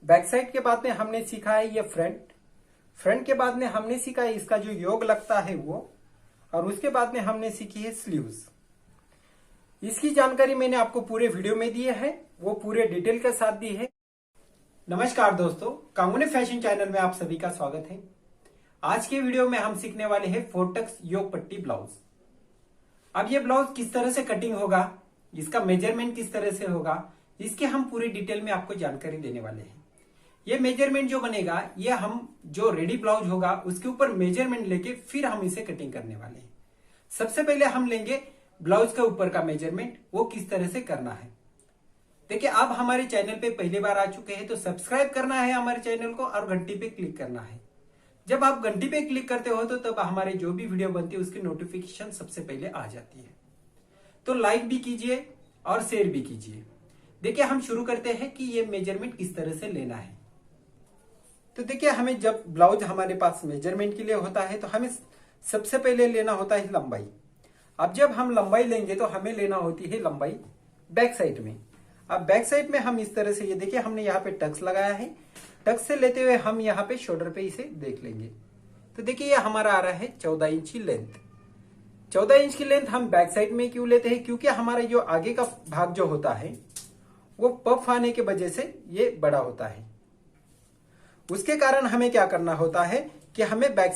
Back side के बाद में हमने सीखा है ये फ्रंट। फ्रंट के बाद में हमने सीखा है इसका जो योग लगता है वो, और उसके बाद में हमने सीखी है स्लीव्स। इसकी जानकारी मैंने आपको पूरे वीडियो में दी है, वो पूरे डिटेल के साथ दी है। नमस्कार दोस्तों, कांगुने फैशन चैनल में आप सभी का स्वागत है। आज के वीडियो में हम सीखने वाले हैं फोर्टक्स योग पट्टी ब्लाउज। अब ये ब्लाउज किस तरह से कटिंग होगा, इसका मेजरमेंट किस तरह से होगा, इसके हम पूरी डिटेल में आपको जानकारी देने वाले हैं। ये मेजरमेंट जो बनेगा, ये हम जो रेडी ब्लाउज होगा उसके ऊपर मेजरमेंट लेके फिर हम इसे कटिंग करने वाले हैं। सबसे पहले हम लेंगे ब्लाउज के ऊपर का मेजरमेंट, वो किस तरह से करना है। देखिए, आप हमारे चैनल पे पहली बार आ चुके हैं तो सब्सक्राइब करना है हमारे चैनल को और घंटी पे क्लिक करना है। जब आप घंटी पे क्लिक करते हो तो तब हमारे जो भी वीडियो बनती है उसकी नोटिफिकेशन सबसे पहले आ जाती है। तो लाइक भी कीजिए और शेयर भी कीजिए। देखिए, हम शुरू करते हैं कि ये मेजरमेंट किस तरह से लेना है। तो देखिए, हमें जब ब्लाउज हमारे पास मेजरमेंट के लिए होता है तो हमें सबसे पहले लेना होता है लंबाई। अब जब हम लंबाई लेंगे तो हमें लेना होती है लंबाई बैक साइड में। अब बैक साइड में हम इस तरह से, ये देखिए हमने यहाँ पे टक्स लगाया है, टक्स से लेते हुए हम यहाँ पे शोल्डर पे इसे देख लेंगे। तो देखिए, ये हमारा आ रहा है 14 इंच की लेंथ। 14 इंच की लेंथ हम बैक साइड में क्यों लेते हैं, क्योंकि हमारा जो आगे का भाग जो होता है वो पफ आने के वजह से ये बड़ा होता है। उसके कारण हमें क्या करना होता है कि हमें बैक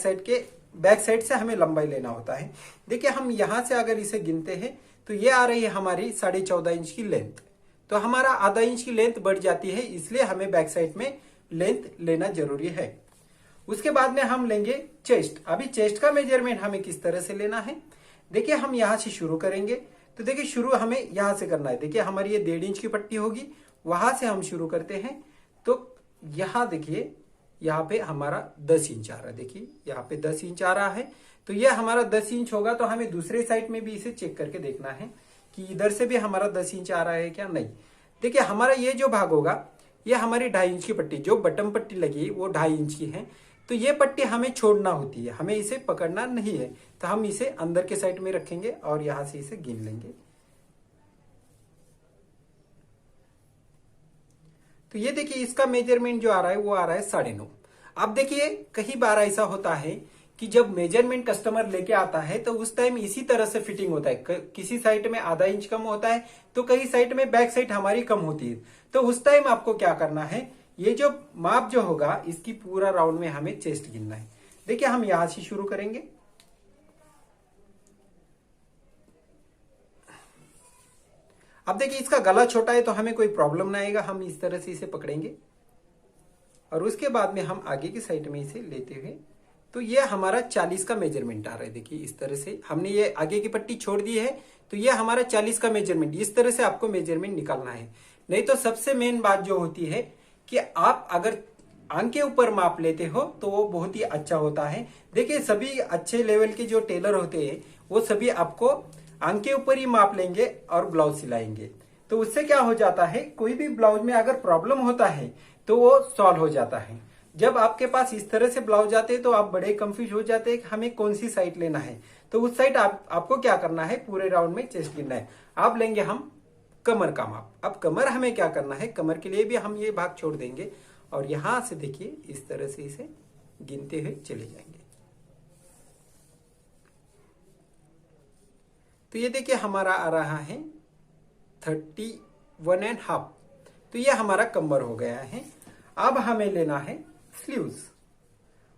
साइड से हमें लंबाई लेना होता है। देखिए, हम यहां से अगर इसे गिनते हैं तो ये आ रही है हमारी 14.5 इंच की लेंथ। तो हमारा आधा इंच की लेंथ बढ़ जाती है, इसलिए हमें बैक साइड में लेंथ लेना जरूरी है। उसके बाद में हम लेंगे चेस्ट। अभी चेस्ट का मेजरमेंट हमें किस तरह से लेना है, देखिए हम यहां से शुरू करेंगे। तो देखिए, शुरू हमें यहां से करना है। देखिए, हमारी ये 1.5 इंच की पट्टी होगी, वहां से हम शुरू करते हैं। तो यहां देखिए, यहाँ पे हमारा 10 इंच आ रहा है। देखिए, यहाँ पे 10 इंच आ रहा है, तो ये हमारा 10 इंच होगा। तो हमें दूसरे साइड में भी इसे चेक करके देखना है कि इधर से भी हमारा 10 इंच आ रहा है क्या, नहीं। देखिए, हमारा ये जो भाग होगा ये हमारी 2.5 इंच की पट्टी, जो बटन पट्टी लगी है वो 2.5 इंच की है। तो ये पट्टी हमें छोड़ना होती है, हमें इसे पकड़ना नहीं है। तो हम इसे अंदर के साइड में रखेंगे और यहां से इसे गिन लेंगे। तो ये देखिए, इसका मेजरमेंट जो आ रहा है वो आ रहा है 9.5। अब देखिए, कई बार ऐसा होता है कि जब मेजरमेंट कस्टमर लेके आता है तो उस टाइम इसी तरह से फिटिंग होता है। किसी साइड में आधा इंच कम होता है तो कई साइड में बैक साइड हमारी कम होती है। तो उस टाइम आपको क्या करना है, ये जो माप जो होगा इसकी पूरा राउंड में हमें चेस्ट गिनना है। देखिए, हम यहां से शुरू करेंगे। अब देखिए, इसका गला छोटा है तो हमें कोई प्रॉब्लम ना आएगा, हम इस तरह से इसे पकड़ेंगे और उसके बाद में हम आगे की साइड में इसे लेते हुए, तो ये हमारा 40 का मेजरमेंट आ रहा है। देखिए, इस तरह से हमने ये आगे की पट्टी छोड़ दी है, तो ये हमारा 40 का मेजरमेंट, इस तरह से आपको मेजरमेंट निकालना है। नहीं तो सबसे मेन बात जो होती है कि आप अगर आंख के ऊपर माप लेते हो तो वो बहुत ही अच्छा होता है। देखिए, सभी अच्छे लेवल के जो टेलर होते हैं वो सभी आपको आंख के ऊपर ही माप लेंगे और ब्लाउज सिलाएंगे। तो उससे क्या हो जाता है, कोई भी ब्लाउज में अगर प्रॉब्लम होता है तो वो सॉल्व हो जाता है। जब आपके पास इस तरह से ब्लाउज आते हैं तो आप बड़े कंफ्यूज हो जाते हैं कि हमें कौन सी साइड लेना है। तो उस साइड आपको क्या करना है, पूरे राउंड में चेस्ट गिनना है। आप लेंगे हम कमर का माप। अब कमर हमें क्या करना है, कमर के लिए भी हम ये भाग छोड़ देंगे और यहां से देखिए इस तरह से इसे गिनते हुए चले जाएंगे। तो ये देखिए, हमारा आ रहा है 31.5। तो ये हमारा कमर हो गया है। अब हमें लेना है स्लीव्स।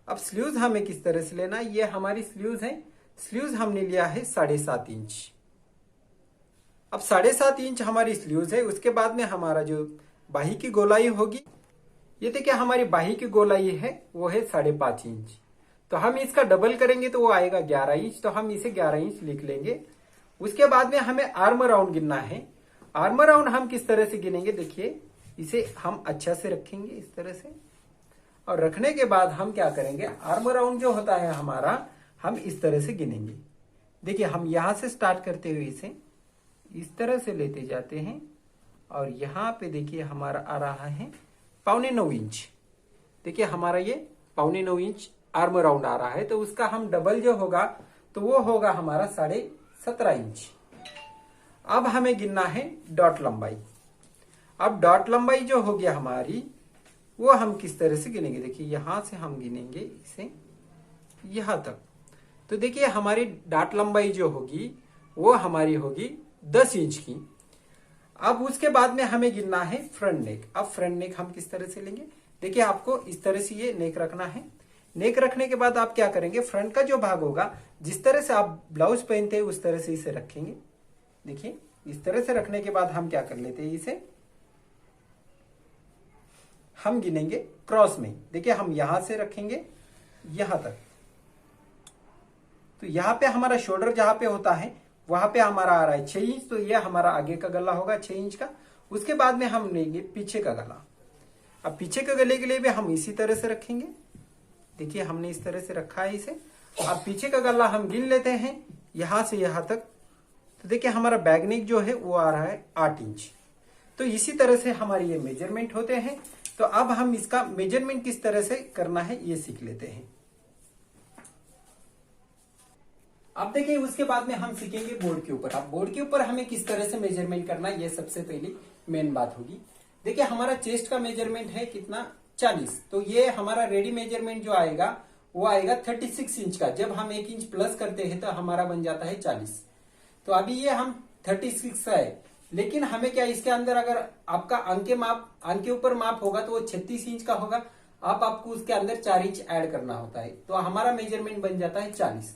अब स्लीव्स हमें किस तरह से लेना है, ये हमारी स्लीव्स है। स्लीव्स हमने लिया है 7.5 इंच। अब 7.5 इंच हमारी स्लीव्स है। उसके बाद में हमारा जो बाही की गोलाई होगी, ये देखिए हमारी बाही की गोलाई है वो है 5.5 इंच। तो हम इसका डबल करेंगे तो वो आएगा 11 इंच। तो हम इसे 11 इंच लिख लेंगे। उसके बाद में हमें आर्म राउंड गिनना है। आर्म राउंड हम किस तरह से गिनेंगे, देखिए इसे हम अच्छा से रखेंगे इस तरह से, और रखने के बाद हम क्या करेंगे, आर्म राउंड जो होता है हमारा, हम इस तरह से गिनेंगे। देखिए, हम यहां से स्टार्ट करते हुए इसे इस तरह से लेते जाते हैं और यहां पे देखिए हमारा आ रहा है 9.25 इंच। देखिए, हमारा ये 9.25 इंच आर्म राउंड आ रहा है। तो उसका हम डबल जो होगा तो वो होगा हमारा 17.5 इंच। अब हमें गिनना है डॉट लंबाई। अब डॉट लंबाई जो हो गया हमारी वो हम किस तरह से गिनेंगे। देखिए यहां से हम गिनेंगे इसे यहां तक। तो देखिए हमारी डाट लंबाई जो होगी वो हमारी होगी 10 इंच की। अब उसके बाद में हमें गिनना है फ्रंट नेक। अब फ्रंट नेक हम किस तरह से लेंगे, देखिए आपको इस तरह से ये नेक रखना है। नेक रखने के बाद आप क्या करेंगे, फ्रंट का जो भाग होगा जिस तरह से आप ब्लाउज पहनते हैं उस तरह से इसे रखेंगे। देखिए इस तरह से रखने के बाद हम क्या कर लेते हैं, इसे हम गिनेंगे क्रॉस में। देखिए हम यहां से रखेंगे यहां तक। तो यहां पे हमारा शोल्डर जहां पे होता है वहां पे हमारा आ रहा है 6 इंच, तो ये हमारा आगे का गला होगा 6 इंच का। उसके बाद में हम लेंगे पीछे का गला। अब पीछे के गले के लिए भी हम इसी तरह से रखेंगे। देखिए हमने इस तरह से रखा है इसे। अब पीछे का गला हम गिन लेते हैं यहां से यहां तक। तो देखिए हमारा बैक नेक जो है वो आ रहा है 8 इंच। तो इसी तरह से हमारे ये मेजरमेंट होते हैं। तो अब हम इसका मेजरमेंट किस तरह से करना है ये सीख लेते हैं। अब देखिए उसके बाद में हम सीखेंगे बोर्ड के ऊपर। अब बोर्ड के ऊपर हमें किस तरह से मेजरमेंट करना है ये सबसे पहली मेन बात होगी। देखिए हमारा चेस्ट का मेजरमेंट है कितना 40। तो ये हमारा रेडी मेजरमेंट जो आएगा वो आएगा 36 इंच का। जब हम 1 इंच प्लस करते हैं तो हमारा बन जाता है 40। तो अभी ये हम 36 का है, लेकिन हमें क्या इसके अंदर अगर आपका अंक के ऊपर माप होगा तो वो 36 इंच का होगा। आपको उसके अंदर 4 इंच ऐड करना होता है, तो हमारा मेजरमेंट बन जाता है 40।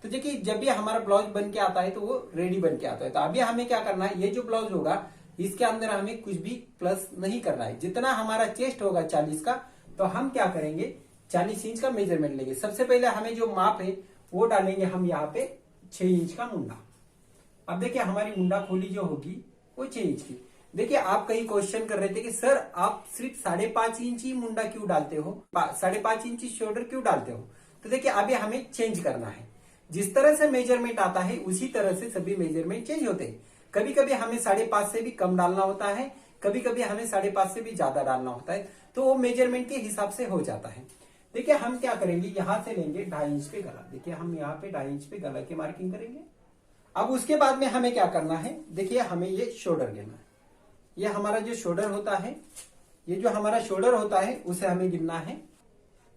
तो देखिए जब भी हमारा ब्लाउज बन के आता है तो वो रेडी बन के आता है। तो अभी हमें क्या करना है, ये जो ब्लाउज होगा इसके अंदर हमें कुछ भी प्लस नहीं करना है। जितना हमारा चेस्ट होगा 40 का, तो हम क्या करेंगे 40 इंच का मेजरमेंट लेंगे। सबसे पहले हमें जो माप है वो डालेंगे हम यहाँ पे 6 इंच का मुंडा। अब देखिए हमारी मुंडा खोली जो होगी वो 6 इंच की। देखिए आप कई क्वेश्चन कर रहे थे कि सर आप सिर्फ 5.5 इंच ही मुंडा क्यों डालते हो, 5.5 इंच शोल्डर क्यों डालते हो। तो देखिए अभी हमें चेंज करना है। जिस तरह से मेजरमेंट आता है उसी तरह से सभी मेजरमेंट चेंज होते हैं। कभी कभी हमें 5.5 से भी कम डालना होता है, कभी कभी हमें 5.5 से भी ज्यादा डालना होता है। तो वो मेजरमेंट के हिसाब से हो जाता है। देखिए हम क्या करेंगे, यहां से लेंगे 2.5 इंच पे गला। देखिए हम यहाँ पे 2.5 इंच पे गला की मार्किंग करेंगे। अब उसके बाद में हमें क्या करना है, देखिए हमें ये शोल्डर गिनना है। ये हमारा जो शोल्डर होता है, ये जो हमारा शोल्डर होता है उसे हमें गिनना है।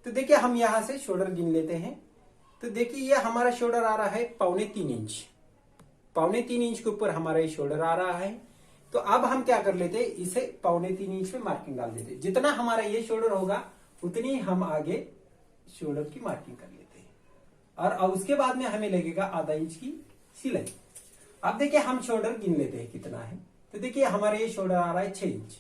तो देखिए हम यहां से शोल्डर गिन लेते हैं। तो देखिए ये हमारा शोल्डर आ रहा है 3.25 इंच। 3.25 इंच के ऊपर हमारा ये शोल्डर आ रहा है। तो अब हम क्या कर लेते हैं, इसे 3.25 इंच पे मार्किंग डाल देते हैं। जितना हमारा ये शोल्डर होगा उतनी हम आगे शोल्डर की मार्किंग कर लेते हैं। और अब उसके बाद में हमें लगेगा आधा इंच की सिलाई। अब देखिए हम शोल्डर गिन लेते हैं कितना है। तो देखिए हमारा ये शोल्डर आ रहा है 6 इंच।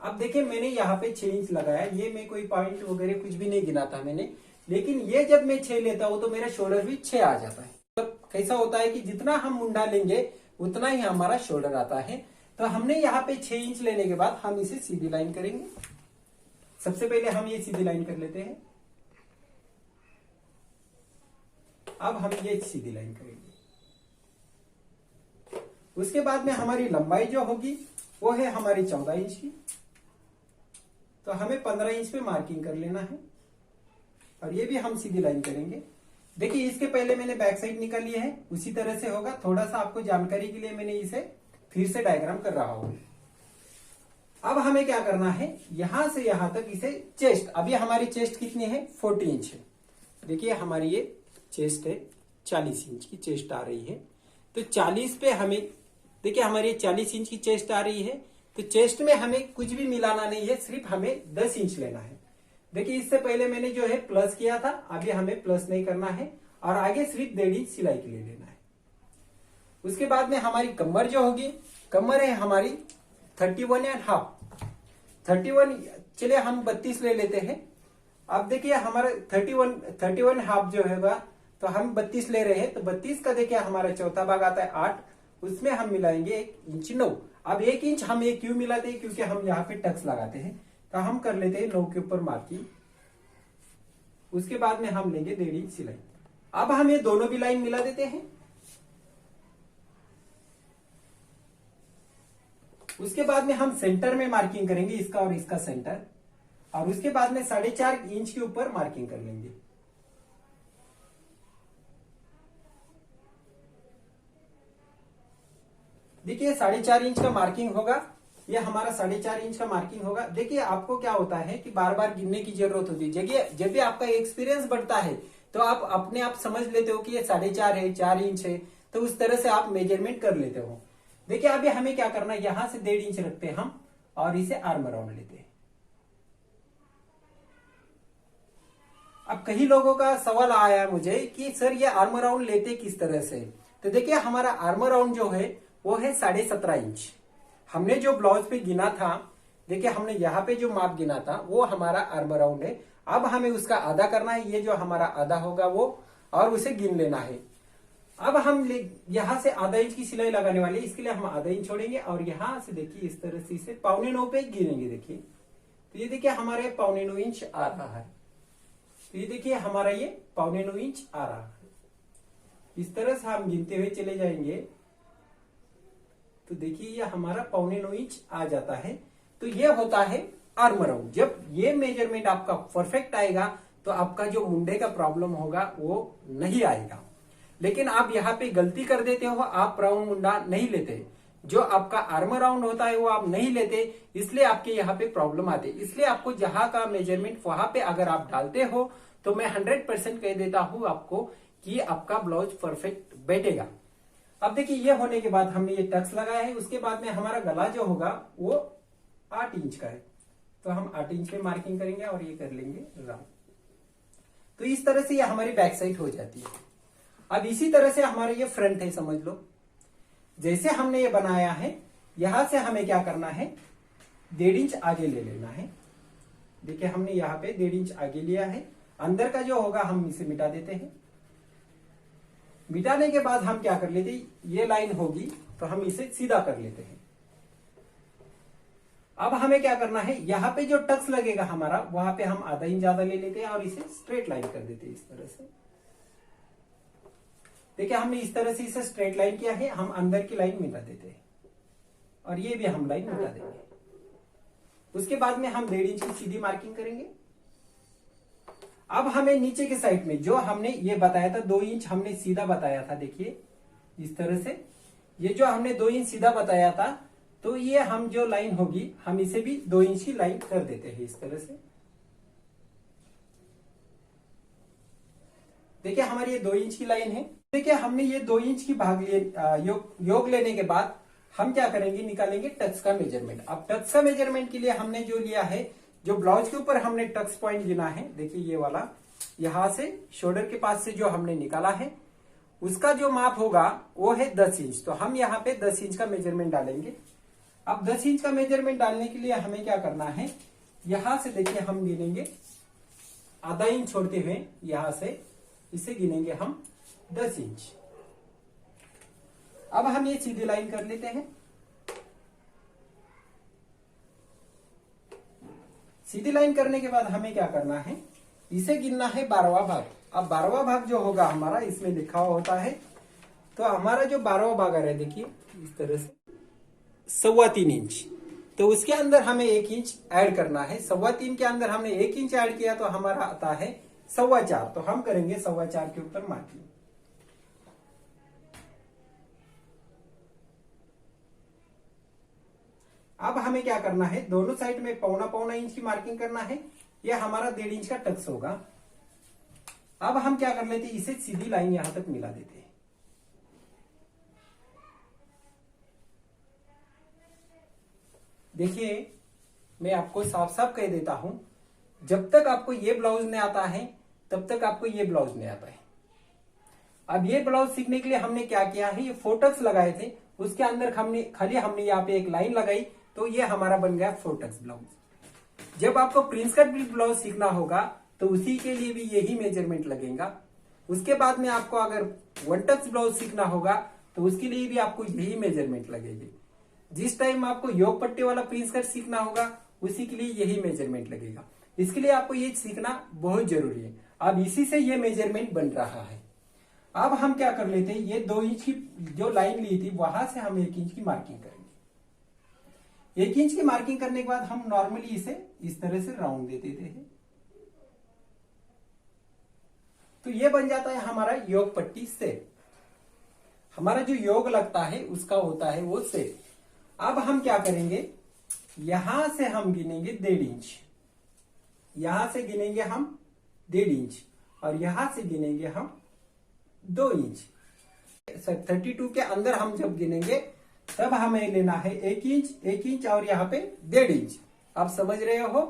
अब देखिए मैंने यहाँ पे 6 इंच लगाया। ये मैं कोई पॉइंट वगैरह कुछ भी नहीं गिना था मैंने, लेकिन ये जब मैं 6 लेता हूं तो मेरा शोल्डर भी 6 आ जाता है। तो कैसा होता है कि जितना हम मुंडा लेंगे उतना ही हमारा शोल्डर आता है। तो हमने यहाँ पे 6 इंच लेने के बाद हम इसे सीधी लाइन करेंगे। सबसे पहले हम ये सीधी लाइन कर लेते हैं। अब हम ये सीधी लाइन करेंगे। उसके बाद में हमारी लंबाई जो होगी वो है हमारी 14 इंच की। तो हमें 15 इंच पे मार्किंग कर लेना है और ये भी हम सीधी लाइन करेंगे। देखिए इसके पहले मैंने बैक साइड निकाली है, उसी तरह से होगा। थोड़ा सा आपको जानकारी के लिए मैंने इसे फिर से डायग्राम कर रहा हूं। अब हमें क्या करना है, यहां से यहां तक इसे चेस्ट, अभी हमारी चेस्ट कितनी है 40 इंच है। देखिए हमारी ये चेस्ट है 40 इंच की चेस्ट आ रही है। तो 40 पे हमें देखिए हमारी 40 इंच की चेस्ट आ रही है। तो चेस्ट में हमें कुछ भी मिलाना नहीं है, सिर्फ हमें 10 इंच लेना है। देखिए इससे पहले मैंने जो है प्लस किया था, अभी हमें प्लस नहीं करना है और आगे सिर्फ 1.5 इंच सिलाई के लिए लेना है। उसके बाद में हमारी कमर जो होगी, कमर है हमारी 31.5। 31 चलिए हम 32 ले लेते हैं। अब देखिए हमारा 31.5 जो है तो हम 32 ले रहे हैं। तो 32 का देखिए हमारा चौथा भाग आता है 8, उसमें हम मिलाएंगे 1 इंच 9। अब 1 इंच हम ये क्यों मिलाते हैं, क्योंकि हम यहाँ पे टक्स लगाते हैं। तो हम कर लेते हैं 9 के ऊपर मार्किंग। उसके बाद में हम लेंगे 1.5 इंच सिलाई। अब हम ये दोनों भी लाइन मिला देते हैं। उसके बाद में हम सेंटर में मार्किंग करेंगे, इसका और इसका सेंटर। और उसके बाद में 4.5 इंच के ऊपर मार्किंग कर लेंगे। देखिए 4.5 इंच का मार्किंग होगा। ये हमारा 4.5 इंच का मार्किंग होगा। देखिए आपको क्या होता है कि बार बार गिनने की जरूरत होती है। जब भी आपका एक्सपीरियंस बढ़ता है तो आप अपने आप समझ लेते हो कि ये 4.5 है, 4 इंच है, तो उस तरह से आप मेजरमेंट कर लेते हो। देखिए अभी हमें क्या करना है, यहां से 1.5 इंच रखते हैं हम और इसे आर्म अराउंड लेते हैं। अब कई लोगों का सवाल आया मुझे कि सर ये आर्म अराउंड लेते किस तरह से। तो देखिए हमारा आर्म अराउंड जो है वो है 17.5 इंच। हमने जो ब्लाउज पे गिना था, देखिए हमने यहाँ पे जो माप गिना था वो हमारा आर्म अराउंड है। अब हमें उसका आधा करना है, ये जो हमारा आधा होगा वो, और उसे गिन लेना है। अब हम यहां से आधा इंच की सिलाई लगाने वाले, इसके लिए हम आधा इंच छोड़ेंगे और यहां से देखिए इस तरह से इसे 8.25 पे गिनेंगे। देखिए तो ये देखिए हमारे 8.25 इंच आ रहा है। तो ये देखिए हमारा ये 8.25 इंच आ रहा है। इस तरह से हम गिनते हुए चले जाएंगे तो देखिए ये हमारा 8.25 इंच आ जाता है। तो ये होता है आर्म अराउंड। जब ये मेजरमेंट आपका परफेक्ट आएगा तो आपका जो मुंडे का प्रॉब्लम होगा वो नहीं आएगा। लेकिन आप यहाँ पे गलती कर देते हो, आप राउंड मुंडा नहीं लेते। जो आपका आर्म अराउंड होता है वो आप नहीं लेते, इसलिए आपके यहाँ पे प्रॉब्लम आते। इसलिए आपको जहां का मेजरमेंट वहां पे अगर आप डालते हो तो मैं 100% कह देता हूं आपको कि आपका ब्लाउज परफेक्ट बैठेगा। अब देखिए ये होने के बाद हमने ये टक्स लगाया है, उसके बाद में हमारा गला जो होगा वो 8 इंच का है। तो हम 8 इंच पे मार्किंग करेंगे और ये कर लेंगे राउंड। तो इस तरह से ये हमारी बैक साइड हो जाती है। अब इसी तरह से हमारा ये फ्रंट है, समझ लो। जैसे हमने ये बनाया है, यहां से हमें क्या करना है, 1.5 इंच आगे ले लेना है। देखिए हमने यहाँ पे 1.5 इंच आगे लिया है। अंदर का जो होगा हम इसे मिटा देते हैं। मिटाने के बाद हम क्या कर लेते हैं, ये लाइन होगी तो हम इसे सीधा कर लेते हैं। अब हमें क्या करना है, यहाँ पे जो टक्स लगेगा हमारा, वहां पे हम आधा इंच ज्यादा ले लेते हैं और इसे स्ट्रेट लाइन कर देते हैं इस तरह से। देखिए हमने इस तरह से इसे स्ट्रेट लाइन किया है। हम अंदर की लाइन मिटा देते हैं और ये भी हम लाइन मिटा देंगे। उसके बाद में हम 1.5 इंच की सीधी मार्किंग करेंगे। अब हमें नीचे के साइड में जो हमने ये बताया था 2 इंच हमने सीधा बताया था, देखिए इस तरह से ये जो हमने 2 इंच सीधा बताया था, तो ये हम जो लाइन होगी हम इसे भी 2 इंच की लाइन कर देते हैं इस तरह से। देखिए हमारी ये 2 इंच की लाइन है। देखिए हमने ये 2 इंच की भाग लिए योग लेने के बाद हम क्या करेंगे, निकालेंगे टक्स का मेजरमेंट। अब टक्स का मेजरमेंट के लिए हमने जो लिया है, जो ब्लाउज के ऊपर हमने टक्स पॉइंट गिना है, देखिए ये वाला, यहां से शोल्डर के पास से जो हमने निकाला है उसका जो माप होगा वो है 10 इंच। तो हम यहाँ पे 10 इंच का मेजरमेंट डालेंगे। अब 10 इंच का मेजरमेंट डालने के लिए हमें क्या करना है, यहां से देखिए हम गिनेंगे आधा इंच छोड़ते हुए, यहां से इसे गिनेंगे हम 10 इंच। अब हम ये सीधी लाइन कर लेते हैं। सीधी लाइन करने के बाद हमें क्या करना है, इसे गिनना है 12वां भाग। अब 12वां भाग जो होगा हमारा, इसमें लिखा हुआ होता है, तो हमारा जो 12वां भाग आ रहा है देखिए इस तरह से 3.25 इंच। तो उसके अंदर हमें 1 इंच ऐड करना है। 3.25 के अंदर हमने 1 इंच ऐड किया तो हमारा आता है 4.25। तो हम करेंगे 4.25 के ऊपर मार्किंग। अब हमें क्या करना है, दोनों साइड में 1.25 इंच की मार्किंग करना है। यह हमारा 1.5 इंच का टक्स होगा। अब हम क्या कर लेते हैं, इसे सीधी लाइन यहां तक मिला देते हैं। देखिए मैं आपको साफ साफ कह देता हूं, जब तक आपको ये ब्लाउज नहीं आता है तब तक आपको ये ब्लाउज नहीं आता है। अब ये ब्लाउज सीखने के लिए हमने क्या किया है, ये 4 टक्स लगाए थे, उसके अंदर हमने यहाँ पे एक लाइन लगाई, तो ये हमारा बन गया 4 टक्स ब्लाउज। जब आपको प्रिंस कट ब्लाउज सीखना होगा तो उसी के लिए भी यही मेजरमेंट लगेगा। उसके बाद में आपको अगर 1 टक्स ब्लाउज सीखना होगा तो उसके लिए भी आपको यही मेजरमेंट लगेगी। जिस टाइम आपको योग पट्टी वाला प्रिंस कट सीखना होगा उसी के लिए यही मेजरमेंट लगेगा। इसके लिए आपको ये सीखना बहुत जरूरी है। अब इसी से ये मेजरमेंट बन रहा है। अब हम क्या कर लेते हैं, ये 2 इंच की जो लाइन ली थी वहां से हम 1 इंच की मार्किंग करेंगे। 1 इंच की मार्किंग करने के बाद हम नॉर्मली इसे इस तरह से राउंड दे देते हैं। तो ये बन जाता है हमारा योग पट्टी सेप। हमारा जो योग लगता है उसका होता है वो सेप। अब हम क्या करेंगे, यहां से हम गिनेंगे 1.5 इंच, यहां से गिनेंगे हम 1.5 इंच और यहां से गिनेंगे हम 2 इंच। 32 के अंदर हम जब गिनेंगे तब हमें लेना है 1 इंच और यहाँ पे 1.5 इंच। आप समझ रहे हो?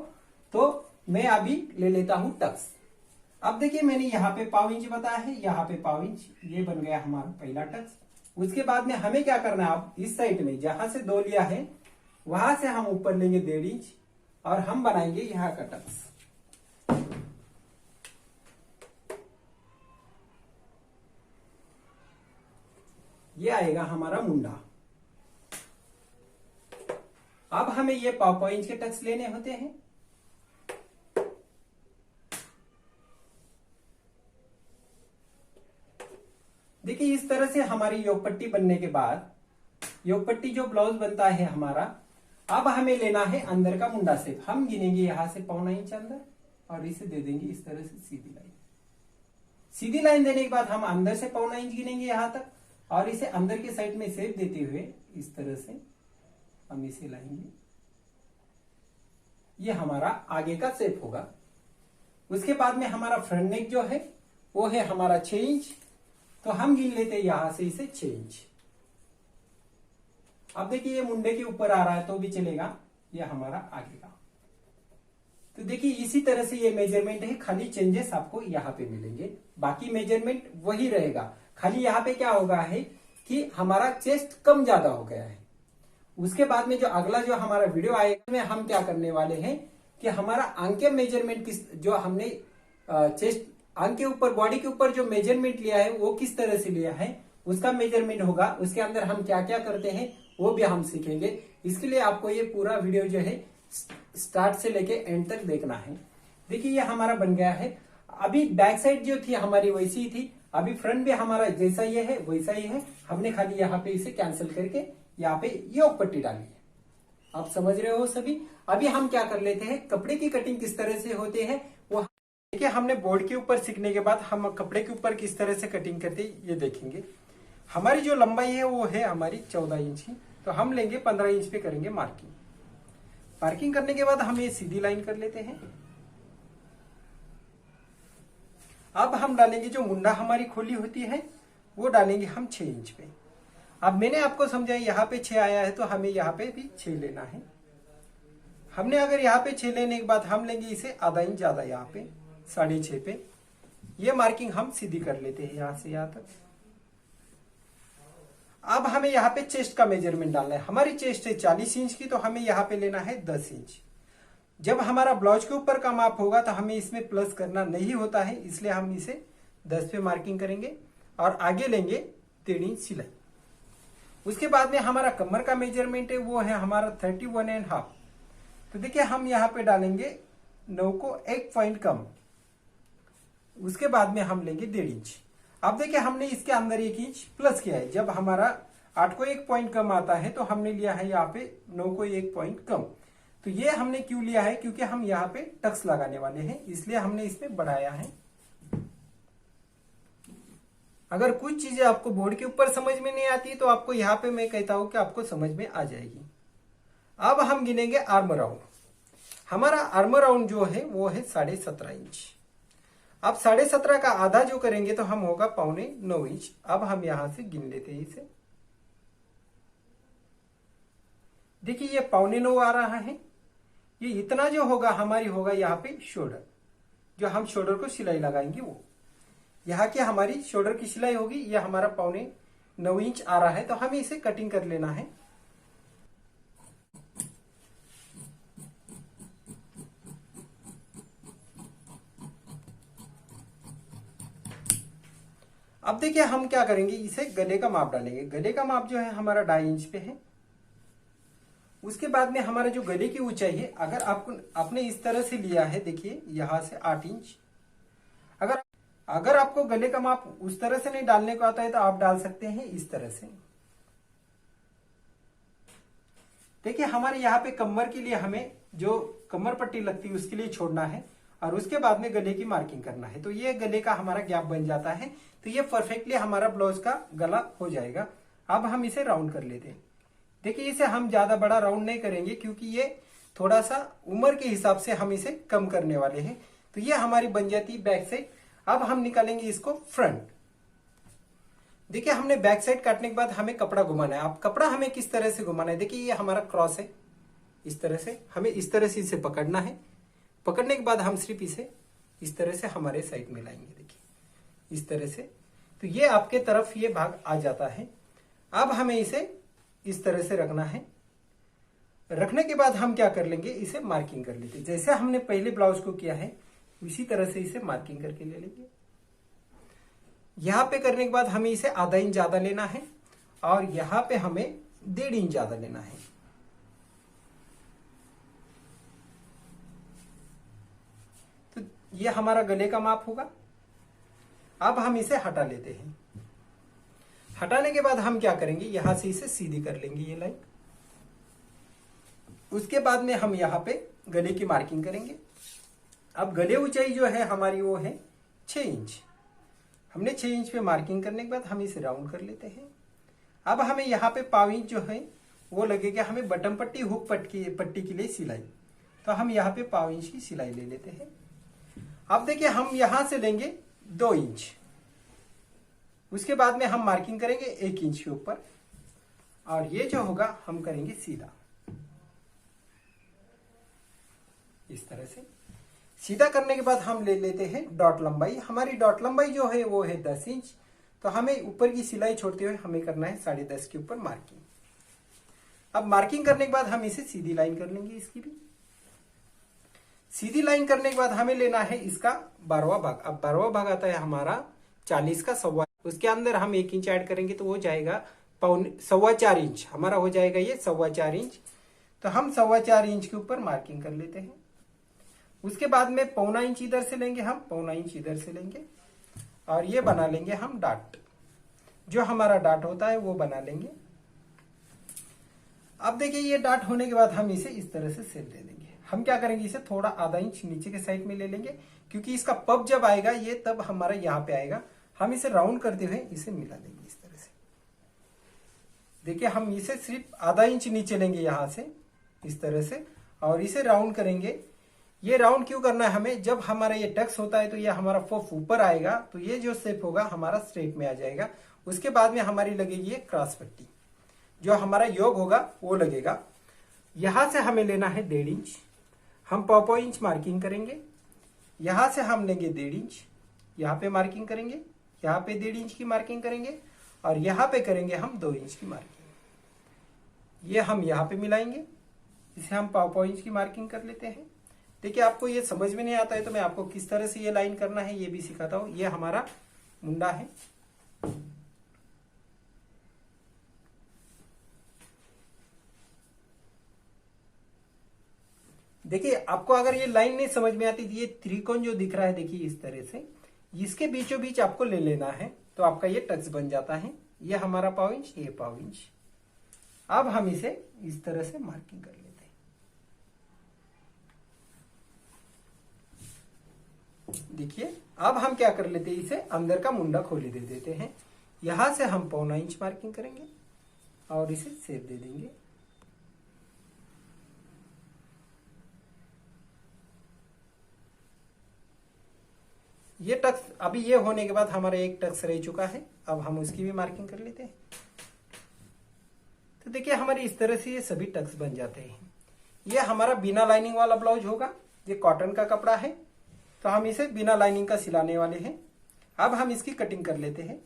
तो मैं अभी ले लेता हूं टक्स। अब देखिए मैंने यहाँ पे पाव इंच बताया है, यहाँ पे पाव इंच, ये बन गया हमारा पहला टक्स। उसके बाद में हमें क्या करना है, अब इस साइड में जहां से 2 लिया है वहां से हम ऊपर लेंगे 1.5 इंच और हम बनाएंगे यहाँ का टक्स। ये आएगा हमारा मुंडा। अब हमें ये पाव इंच के टक्स लेने होते हैं। देखिए इस तरह से हमारी योग पट्टी बनने के बाद, योग पट्टी जो ब्लाउज बनता है हमारा, अब हमें लेना है अंदर का मुंडा शेप। हम गिनेंगे यहां से 1.25 इंच अंदर और इसे दे देंगे इस तरह से सीधी लाइन। सीधी लाइन देने के बाद हम अंदर से 1.25 इंच गिनेंगे यहां तक और इसे अंदर के साइड में शेप देते हुए इस तरह से हम इसे लाएंगे। ये हमारा आगे का शेप होगा। उसके बाद में हमारा फ्रंट नेक जो है वो है हमारा 6 इंच, तो हम गिन लेते हैं यहां से इसे 6 इंच। अब देखिए ये मुंडे के ऊपर आ रहा है तो भी चलेगा, ये हमारा आगे का। तो देखिए इसी तरह से ये मेजरमेंट है, खाली चेंजेस आपको यहाँ पे मिलेंगे, बाकी मेजरमेंट वही रहेगा। खाली यहाँ पे क्या होगा है कि हमारा चेस्ट कम ज्यादा हो गया है। उसके बाद में जो अगला जो हमारा वीडियो आएगा में हम क्या करने वाले हैं कि हमारा आंख के मेजरमेंट किस, जो हमने चेस्ट आंख के ऊपर, बॉडी के ऊपर जो मेजरमेंट लिया है वो किस तरह से लिया है उसका मेजरमेंट होगा। उसके अंदर हम क्या क्या करते हैं वो भी हम सीखेंगे। इसके लिए आपको ये पूरा वीडियो जो है स्टार्ट से लेके एंड तक देखना है। देखिए ये हमारा बन गया है। अभी बैक साइड जो थी हमारी वैसी ही थी, अभी फ्रंट भी हमारा जैसा ये है वैसा ही है। हमने खाली यहाँ पे इसे कैंसिल करके यहाँ पे योग पट्टी डाली है। आप समझ रहे हो सभी? अभी हम क्या कर लेते हैं, कपड़े की कटिंग किस तरह से होते हैं वो देखिए। हमने बोर्ड के ऊपर सीखने के बाद हम कपड़े के ऊपर किस तरह से कटिंग करते हैं ये देखेंगे। हमारी जो लंबाई है वो है हमारी 14 इंच की, तो हम लेंगे 15 इंच पे करेंगे मार्किंग। मार्किंग करने के बाद हम ये सीधी लाइन कर लेते हैं। अब हम डालेंगे जो मुंडा हमारी खोली होती है वो डालेंगे हम 6 इंच पे। अब मैंने आपको समझाया यहाँ पे 6 आया है तो हमें यहाँ पे भी 6 लेना है। हमने अगर यहाँ पे 6 लेने के बाद हम लेंगे इसे आधा इंच ज्यादा, यहाँ पे 6.5 पे। ये मार्किंग हम सीधी कर लेते हैं यहाँ से यहाँ तक। अब हमें यहाँ पे चेस्ट का मेजरमेंट डालना है। हमारी चेस्ट है 40 इंच की, तो हमें यहाँ पे लेना है 10 इंच। जब हमारा ब्लाउज के ऊपर का माप होगा तो हमें इसमें प्लस करना नहीं होता है, इसलिए हम इसे 10 पे मार्किंग करेंगे और आगे लेंगे 1.5 इंच सिलाई। उसके बाद में हमारा कमर का मेजरमेंट है वो है हमारा 31.5। तो देखिए हम यहाँ पे डालेंगे 9 को 1 पॉइंट कम। उसके बाद में हम लेंगे 1.5 इंच। अब देखिए हमने इसके अंदर 1 इंच प्लस किया है। जब हमारा 8 को 1 पॉइंट कम आता है तो हमने लिया है यहाँ पे 9 को 1 पॉइंट कम। तो ये हमने क्यों लिया है, क्योंकि हम यहाँ पे टक्स लगाने वाले हैं, इसलिए हमने इसमें बढ़ाया है। अगर कुछ चीजें आपको बोर्ड के ऊपर समझ में नहीं आती तो आपको यहाँ पे मैं कहता हूं कि आपको समझ में आ जाएगी। अब हम गिनेंगे आर्म राउंड। हमारा आर्म राउंड जो है वो है 17.5 इंच। अब 17.5 का आधा जो करेंगे तो हम होगा 8.25 इंच। अब हम यहां से गिन लेते हैं इसे। देखिए ये 8.25 आ रहा है। ये इतना जो होगा हमारी होगा यहाँ पे शोल्डर, जो हम शोल्डर को सिलाई लगाएंगे वो यहाँ की हमारी शोल्डर की सिलाई होगी। ये हमारा 8.25 इंच आ रहा है, तो हमें इसे कटिंग कर लेना है। अब देखिए हम क्या करेंगे, इसे गले का माप डालेंगे। गले का माप जो है हमारा 2.5 इंच पे है। उसके बाद में हमारा जो गले की ऊंचाई है, अगर आपने इस तरह से लिया है, देखिए यहां से 8 इंच। अगर आपको गले का माप उस तरह से नहीं डालने को आता है तो आप डाल सकते हैं इस तरह से। देखिए हमारे यहाँ पे कमर के लिए हमें जो कमर पट्टी लगती है उसके लिए छोड़ना है और उसके बाद में गले की मार्किंग करना है। तो ये गले का हमारा गैप बन जाता है। तो ये परफेक्टली हमारा ब्लाउज का गला हो जाएगा। अब हम इसे राउंड कर लेते हैं। देखिए इसे हम ज्यादा बड़ा राउंड नहीं करेंगे क्योंकि ये थोड़ा सा उम्र के हिसाब से हम इसे कम करने वाले हैं। तो ये हमारी बन जाती है बैक साइड। अब हम निकालेंगे इसको फ्रंट। देखिए हमने बैक साइड काटने के बाद हमें कपड़ा घुमाना है। अब कपड़ा हमें किस तरह से घुमाना है, देखिए ये हमारा क्रॉस है, इस तरह से हमें इस तरह से इसे पकड़ना है। पकड़ने के बाद हम सिर्फ इसे इस तरह से हमारे साइड में लाएंगे, देखिए इस तरह से। तो ये आपके तरफ ये भाग आ जाता है। अब हमें इसे इस तरह से रखना है। रखने के बाद हम क्या कर लेंगे, इसे मार्किंग कर लेते, जैसे हमने पहले ब्लाउज को किया है उसी तरह से इसे मार्किंग करके ले लेंगे। यहां पे करने के बाद हमें इसे आधा इंच ज्यादा लेना है और यहां पे हमें 1.5 इंच ज्यादा लेना है। तो ये हमारा गले का माप होगा। अब हम इसे हटा लेते हैं। हटाने के बाद हम क्या करेंगे, यहां से इसे सीधी कर लेंगे ये लाइन। उसके बाद में हम यहां पे गले की मार्किंग करेंगे। अब गले ऊंचाई जो है हमारी वो है 6 इंच। हमने 6 इंच पे मार्किंग करने के बाद हम इसे राउंड कर लेते हैं। अब हमें यहाँ पे 1/2 इंच जो है वो लगेगा हमें बटन पट्टी हुक पट्टी के लिए सिलाई। तो हम यहाँ पे 1/2 इंच की सिलाई ले लेते हैं। अब देखिए हम यहां से लेंगे 2 इंच। उसके बाद में हम मार्किंग करेंगे 1 इंच के ऊपर और ये जो होगा हम करेंगे सीधा इस तरह से। सीधा करने के बाद हम ले लेते हैं डॉट लंबाई। हमारी डॉट लंबाई जो है वो है 10 इंच। तो हमें ऊपर की सिलाई छोड़ते हुए हमें करना है 10.5 के ऊपर मार्किंग। अब मार्किंग करने के बाद हम इसे सीधी लाइन कर लेंगे। इसकी भी सीधी लाइन करने के बाद हमें लेना है इसका 12वां भाग। अब 12वां भाग आता है हमारा 40 का 1.25। उसके अंदर हम 1 इंच ऐड करेंगे तो वो जाएगा 4.25 इंच। हमारा हो जाएगा ये 4.25 इंच। तो हम 4.25 इंच के ऊपर मार्किंग कर लेते हैं। उसके बाद में 1.25 इंच इधर से लेंगे, हम 1.25 इंच इधर से लेंगे और ये बना लेंगे हम डाट। जो हमारा डाट होता है वो बना लेंगे। अब देखिए ये डाट होने के बाद हम इसे इस तरह से सेल दे देंगे। हम क्या करेंगे, इसे थोड़ा आधा इंच नीचे के साइड में ले लेंगे क्योंकि इसका पब जब आएगा ये तब हमारा यहाँ पे आएगा। हम इसे राउंड करते हुए इसे मिला देंगे इस तरह से। देखिए हम इसे सिर्फ आधा इंच नीचे लेंगे यहां से इस तरह से और इसे राउंड करेंगे। ये राउंड क्यों करना है हमें, जब हमारा ये टक्स होता है तो ये हमारा पफ ऊपर आएगा तो ये जो शेप होगा हमारा स्ट्रेट में आ जाएगा। उसके बाद में हमारी लगेगी ये क्रॉस पट्टी, जो हमारा योग होगा वो लगेगा। यहां से हमें लेना है 1.5 इंच। हम 1.5 इंच मार्किंग करेंगे। यहां से हम लेंगे 1.5 इंच, यहाँ पे मार्किंग करेंगे, यहाँ पे 1.5 इंच की मार्किंग करेंगे और यहाँ पे करेंगे हम 2 इंच की मार्किंग। ये हम यहाँ पे मिलाएंगे, इसे हम 1.5 इंच की मार्किंग कर लेते हैं। देखिए आपको ये समझ में नहीं आता है तो मैं आपको किस तरह से ये लाइन करना है ये भी सिखाता हूं। ये हमारा मुंडा है। देखिए आपको अगर ये लाइन नहीं समझ में आती तो ये त्रिकोण जो दिख रहा है देखिए इस तरह से, इसके बीचों बीच आपको ले लेना है तो आपका ये टक्स बन जाता है। ये हमारा 1/2 इंच, ये 1/2 इंच। अब हम इसे इस तरह से मार्किंग कर लेते हैं। देखिए अब हम क्या कर लेते हैं, इसे अंदर का मुंडा खोली दे देते हैं। यहां से हम 1.25 इंच मार्किंग करेंगे और इसे सेप दे देंगे। ये टक्स अभी ये होने के बाद हमारा एक टक्स रह चुका है। अब हम उसकी भी मार्किंग कर लेते हैं। तो देखिए हमारी इस तरह से ये सभी टक्स बन जाते हैं। ये हमारा बिना लाइनिंग वाला ब्लाउज होगा। ये कॉटन का कपड़ा है तो हम इसे बिना लाइनिंग का सिलाने वाले हैं। अब हम इसकी कटिंग कर लेते हैं।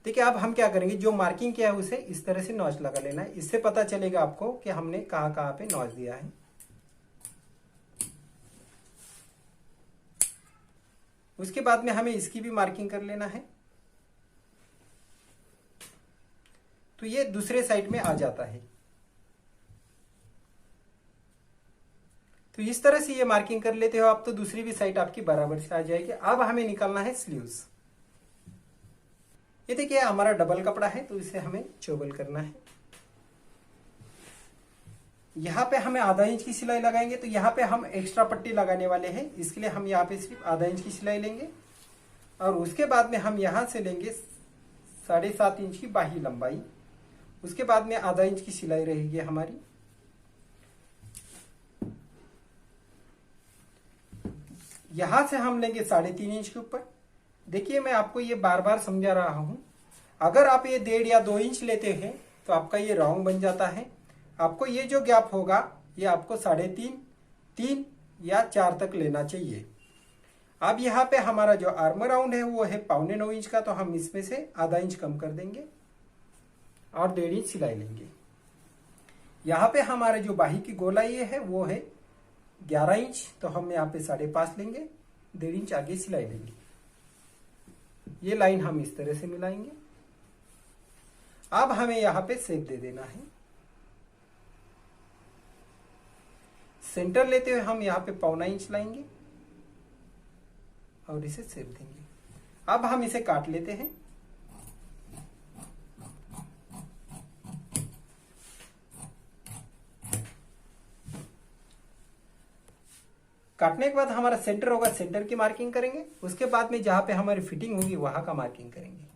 देखिए अब हम क्या करेंगे, जो मार्किंग किया है उसे इस तरह से नॉच लगा लेना है। इससे पता चलेगा आपको कि हमने कहां कहां पे नॉच दिया है। उसके बाद में हमें इसकी भी मार्किंग कर लेना है तो ये दूसरे साइड में आ जाता है। तो इस तरह से ये मार्किंग कर लेते हो आप तो दूसरी भी साइड आपकी बराबर से आ जाएगी। अब हमें निकालना है स्लीव्स। ये देखिए हमारा डबल कपड़ा है तो इसे हमें चौबल करना है। यहाँ पे हमें आधा इंच की सिलाई लगाएंगे, तो यहाँ पे हम एक्स्ट्रा पट्टी लगाने वाले हैं, इसके लिए हम यहाँ पे सिर्फ आधा इंच की सिलाई लेंगे। और उसके बाद में हम यहाँ से लेंगे 7.5 इंच की बाही लंबाई। उसके बाद में आधा इंच की सिलाई रहेगी हमारी। यहां से हम लेंगे 3.5 इंच के ऊपर। देखिए मैं आपको ये बार बार समझा रहा हूं, अगर आप ये 1.5 या 2 इंच लेते हैं तो आपका ये रॉन्ग बन जाता है। आपको ये जो गैप होगा ये आपको 3.5, 3 या 4 तक लेना चाहिए। अब यहाँ पे हमारा जो आर्म राउंड है वो है 9.25 इंच का, तो हम इसमें से आधा इंच कम कर देंगे और 1.5 इंच सिलाई लेंगे। यहाँ पे हमारे जो बाही की गोलाई है वो है 11 इंच, तो हम यहाँ पे 5.5 लेंगे, 1.5 इंच आगे सिलाई लेंगे। ये लाइन हम इस तरह से मिलाएंगे। अब हमें यहाँ पे शेप दे देना है। सेंटर लेते हुए हम यहाँ पे 1.25 इंच लाएंगे और इसे शेप देंगे। अब हम इसे काट लेते हैं। काटने के बाद हमारा सेंटर होगा, सेंटर की मार्किंग करेंगे। उसके बाद में जहां पे हमारी फिटिंग होगी वहां का मार्किंग करेंगे।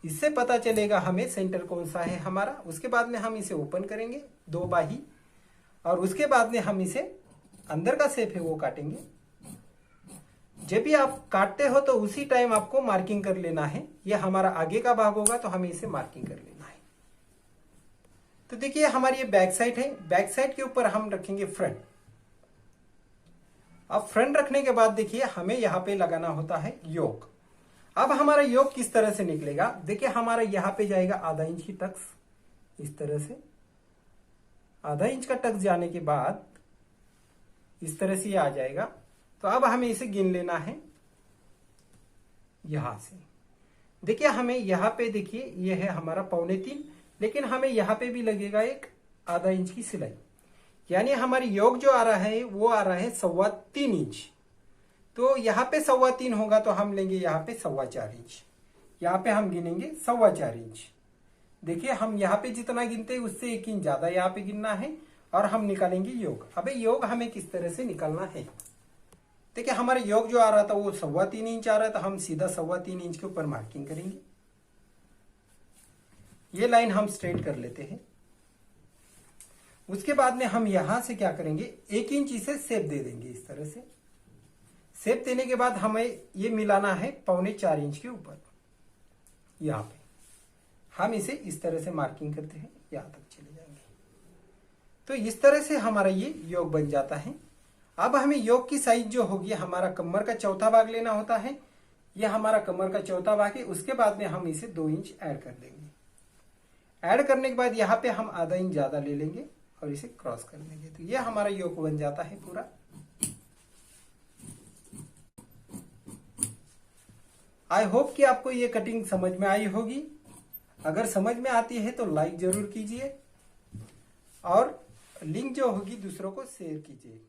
इससे पता चलेगा हमें सेंटर कौन सा है हमारा। उसके बाद में हम इसे ओपन करेंगे 2 बाही, और उसके बाद में हम इसे अंदर का शेप है वो काटेंगे। जब भी आप काटते हो तो उसी टाइम आपको मार्किंग कर लेना है। ये हमारा आगे का भाग होगा तो हमें इसे मार्किंग कर लेना है। तो देखिए हमारी ये बैक साइड है, बैक साइड के ऊपर हम रखेंगे फ्रंट। अब फ्रंट रखने के बाद देखिए हमें यहाँ पे लगाना होता है योक। अब हमारा योक किस तरह से निकलेगा, देखिए हमारा यहाँ पे जाएगा आधा इंच की टक्स, इस तरह से आधा इंच का टक्स जाने के बाद इस तरह से ये आ जाएगा। तो अब हमें इसे गिन लेना है यहां से। देखिए हमें यहाँ पे देखिए ये है हमारा 3.25, लेकिन हमें यहाँ पे भी लगेगा एक आधा इंच की सिलाई, यानी हमारी योग जो आ रहा है वो आ रहा है 3.25 इंच। तो यहाँ पे 3.25 होगा तो हम लेंगे यहाँ पे 4.25 इंच। यहाँ पे हम गिनेंगे 4.25 इंच। देखिए हम यहाँ पे जितना गिनते हैं उससे 1 इंच ज्यादा यहाँ पे गिनना है और हम निकालेंगे योग। अबे योग हमें किस तरह से निकालना है, देखिए हमारे योग जो आ रहा था वो 3.25 इंच आ रहा था, हम सीधा 3.25 इंच के ऊपर मार्किंग करेंगे। ये लाइन हम स्ट्रेट कर लेते हैं। उसके बाद में हम यहां से क्या करेंगे, 1 इंच इसे शेप दे देंगे इस तरह से। शेप देने के बाद हमें ये मिलाना है 4.25 इंच के ऊपर। यहां पे हम इसे इस तरह से मार्किंग करते हैं, यहां तक चले जाएंगे। तो इस तरह से हमारा ये योग बन जाता है। अब हमें योग की साइज जो होगी, हमारा कमर का चौथा भाग लेना होता है। यह हमारा कमर का चौथा भाग है। उसके बाद में हम इसे 2 इंच ऐड कर देंगे। ऐड करने के बाद यहाँ पे हम आधा इंच ज्यादा ले लेंगे और इसे क्रॉस कर देंगे। तो ये हमारा योग बन जाता है पूरा। आई होप कि आपको ये कटिंग समझ में आई होगी। अगर समझ में आती है तो लाइक जरूर कीजिए और लिंक जो होगी दूसरों को शेयर कीजिए।